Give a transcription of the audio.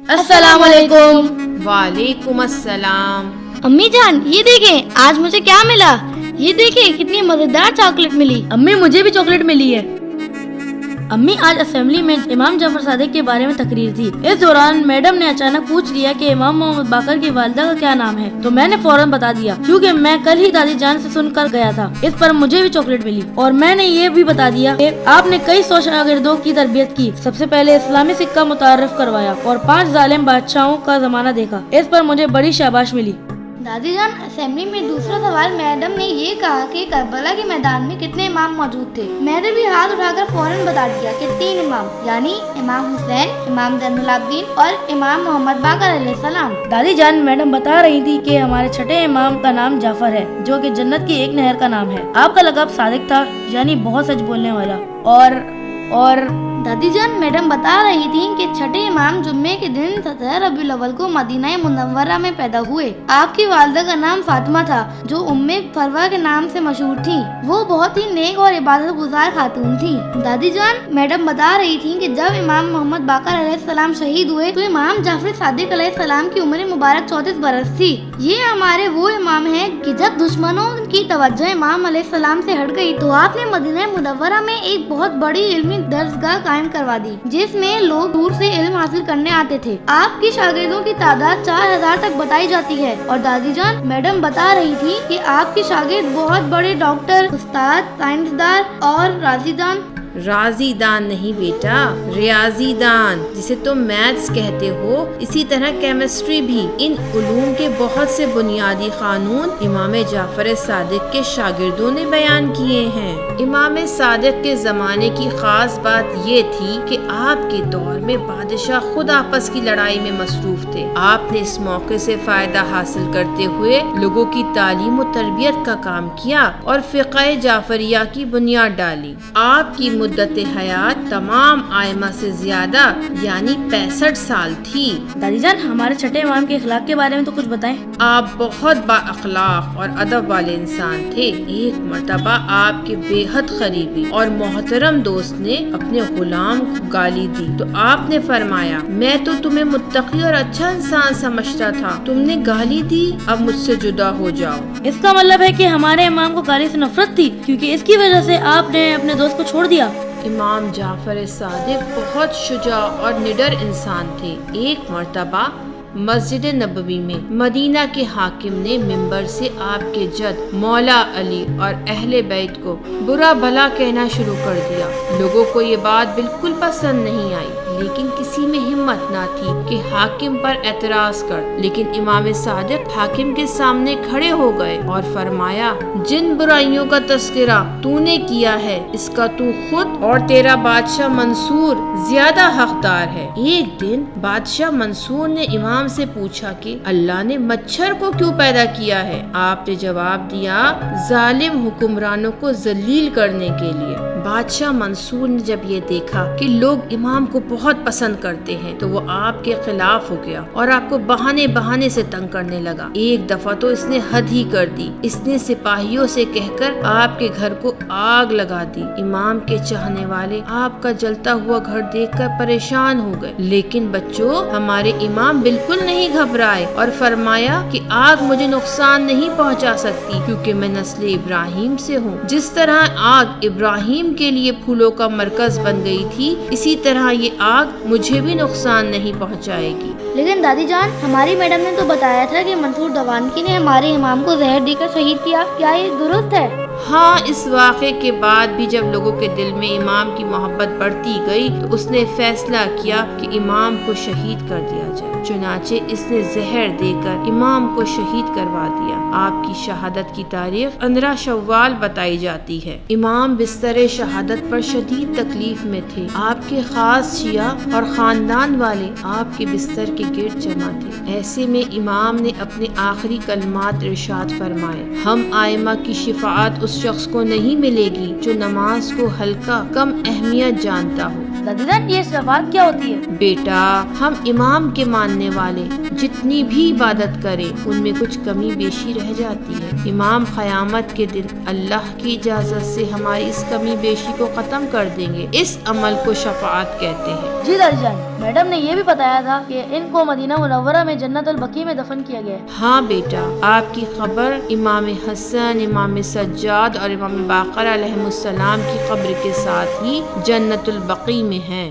السلام علیکم۔ وعلیکم السلام۔ امی جان یہ دیکھیں آج مجھے کیا ملا، یہ دیکھیں کتنی مزیدار چاکلیٹ ملی۔ امی مجھے بھی چاکلیٹ ملی ہے۔ امی آج اسمبلی میں امام جعفر صادق کے بارے میں تقریر تھی۔ اس دوران میڈم نے اچانک پوچھ لیا کہ امام محمد باقر کی والدہ کا کیا نام ہے، تو میں نے فوراً بتا دیا کیونکہ میں کل ہی دادی جان سے سن کر گیا تھا۔ اس پر مجھے بھی چاکلیٹ ملی اور میں نے یہ بھی بتا دیا کہ آپ نے کئی 100 شاگردوں کی تربیت کی، سب سے پہلے اسلامی سکہ متعارف کروایا اور 5 ظالم بادشاہوں کا زمانہ دیکھا۔ اس پر مجھے بڑی شاباش ملی۔ دادی جان اسمبلی میں دوسرا سوال میڈم نے یہ کہا کہ کربلا کے میدان میں کتنے امام موجود تھے۔ میں نے بھی ہاتھ اٹھا کر فوراً بتا دیا کہ 3 امام، یعنی امام حسین، امام زین العابدین اور امام محمد باقر علیہ السلام۔ دادی جان میڈم بتا رہی تھی کہ ہمارے چھٹے امام کا نام جعفر ہے، جو کہ جنت کی ایک نہر کا نام ہے۔ آپ کا لقب صادق تھا، یعنی بہت سچ بولنے والا۔ اور دادی جان میڈم بتا رہی تھی کہ چھٹے امام جمعے کے دن 17 ربیع الاول کو مدینہ منورہ میں پیدا ہوئے۔ آپ کی والدہ کا نام فاطمہ تھا، جو ام فروہ کے نام سے مشہور تھی۔ وہ بہت ہی نیک اور عبادت گزار خاتون تھی۔ دادی جان میڈم بتا رہی تھی کہ جب امام محمد باقر علیہ السلام شہید ہوئے تو امام جعفر صادق علیہ السلام کی عمر مبارک 34 برس تھی۔ یہ ہمارے وہ امام ہیں کہ جب دشمنوں کی توجہ امام علیہ السلام سے ہٹ گئی تو آپ نے مدینہ منورہ میں ایک بہت بڑی علمی درسگاہ قائم کروا دی، جس میں لوگ دور سے علم حاصل کرنے آتے تھے۔ آپ کی شاگردوں کی تعداد 4000 تک بتائی جاتی ہے۔ اور دادی جان میڈم بتا رہی تھی کہ آپ کے شاگرد بہت بڑے ڈاکٹر، استاد، سائنسدان اور راضی دان۔ راضی دان نہیں بیٹا، ریاضی دان، جسے تم میتھس کہتے ہو۔ اسی طرح کیمسٹری بھی۔ ان علوم کے بہت سے بنیادی قانون امام جعفر صادق کے شاگردوں نے بیان کیے ہیں۔ امام صادق کے زمانے کی خاص بات یہ تھی کہ آپ کے دور میں بادشاہ خود آپس کی لڑائی میں مصروف تھے۔ آپ نے اس موقع سے فائدہ حاصل کرتے ہوئے لوگوں کی تعلیم و تربیت کا کام کیا اور فقہ جعفریہ کی بنیاد ڈالی۔ آپ کی مدت حیات تمام ائمہ سے زیادہ یعنی 65 سال تھی۔ دادی جان ہمارے چھٹے امام کے اخلاق کے بارے میں تو کچھ بتائیں۔ آپ بہت با اخلاق اور ادب والے انسان تھے۔ ایک مرتبہ آپ کے بے حد قریبی اور محترم دوست نے اپنے غلام کو گالی دی تو آپ نے فرمایا، میں تو تمہیں متقی اور اچھا انسان سمجھتا تھا، تم نے گالی دی، اب مجھ سے جدا ہو جاؤ۔ اس کا مطلب ہے کہ ہمارے امام کو گالی سے نفرت تھی، کیونکہ اس کی وجہ سے آپ نے اپنے دوست کو چھوڑ دیا۔ امام جعفر صادق بہت شجاع اور نڈر انسان تھے۔ ایک مرتبہ مسجد نبوی میں مدینہ کے حاکم نے منبر سے آپ کے جد مولا علی اور اہل بیت کو برا بھلا کہنا شروع کر دیا۔ لوگوں کو یہ بات بالکل پسند نہیں آئی، لیکن کسی میں ہمت نہ تھی کہ حاکم پر اعتراض کر۔ لیکن امام صادق حاکم کے سامنے کھڑے ہو گئے اور فرمایا، جن برائیوں کا تذکرہ تو نے کیا ہے اس کا تو خود اور تیرا بادشاہ منصور زیادہ حقدار ہے۔ ایک دن بادشاہ منصور نے امام سے پوچھا کہ اللہ نے مچھر کو کیوں پیدا کیا ہے؟ آپ نے جواب دیا، ظالم حکمرانوں کو ذلیل کرنے کے لیے۔ بادشاہ منصور نے جب یہ دیکھا کہ لوگ امام کو بہت پسند کرتے ہیں تو وہ آپ کے خلاف ہو گیا اور آپ کو بہانے سے تنگ کرنے لگا۔ ایک دفعہ تو اس نے حد ہی کر دی، اس نے سپاہیوں سے کہہ کر آپ کے گھر کو آگ لگا دی۔ امام کے چاہنے والے آپ کا جلتا ہوا گھر دیکھ کر پریشان ہو گئے، لیکن بچوں ہمارے امام بالکل نہیں گھبرائے اور فرمایا کہ آگ مجھے نقصان نہیں پہنچا سکتی کیونکہ میں نسل ابراہیم سے ہوں۔ جس طرح آگ ابراہیم کے لیے پھولوں کا مرکز بن گئی تھی، اسی طرح یہ آگ مجھے بھی نقصان نہیں پہنچائے گی۔ لیکن دادی جان ہماری میڈم نے تو بتایا تھا کہ منصور دوانکی نے ہمارے امام کو زہر دے کر شہید کیا، کیا یہ درست ہے؟ ہاں، اس واقعے کے بعد بھی جب لوگوں کے دل میں امام کی محبت بڑھتی گئی تو اس نے فیصلہ کیا کہ امام کو شہید کر دیا جائے۔ چنانچہ اس نے زہر دے کر امام کو شہید کروا دیا۔ آپ کی شہادت کی تاریخ 15 شوال بتائی جاتی ہے۔ امام بستر شہادت پر شدید تکلیف میں تھے۔ آپ کے خاص شیعہ اور خاندان والے آپ کے بستر کے گرد جمع تھے۔ ایسے میں امام نے اپنے آخری کلمات ارشاد فرمائے، ہم ائمہ کی شفاعت اس شخص کو نہیں ملے گی جو نماز کو ہلکا کم اہمیت جانتا ہو۔ دادی جان یہ شفاعت کیا ہوتی ہے؟ بیٹا، ہم امام کے ماننے والے جتنی بھی عبادت کریں ان میں کچھ کمی بیشی رہ جاتی ہے، امام قیامت کے دن اللہ کی اجازت سے ہماری اس کمی بیشی کو ختم کر دیں گے، اس عمل کو شفاعت کہتے ہیں۔ جی دادی جان، میڈم نے یہ بھی بتایا تھا کہ ان کو مدینہ منورہ میں جنت البقیع میں دفن کیا گیا ہے۔ ہاں بیٹا، آپ کی قبر امام حسن، امام سجاد اور امام باقر علیہ السلام کی قبر کے ساتھ ہی جنت البقیع میں ہے۔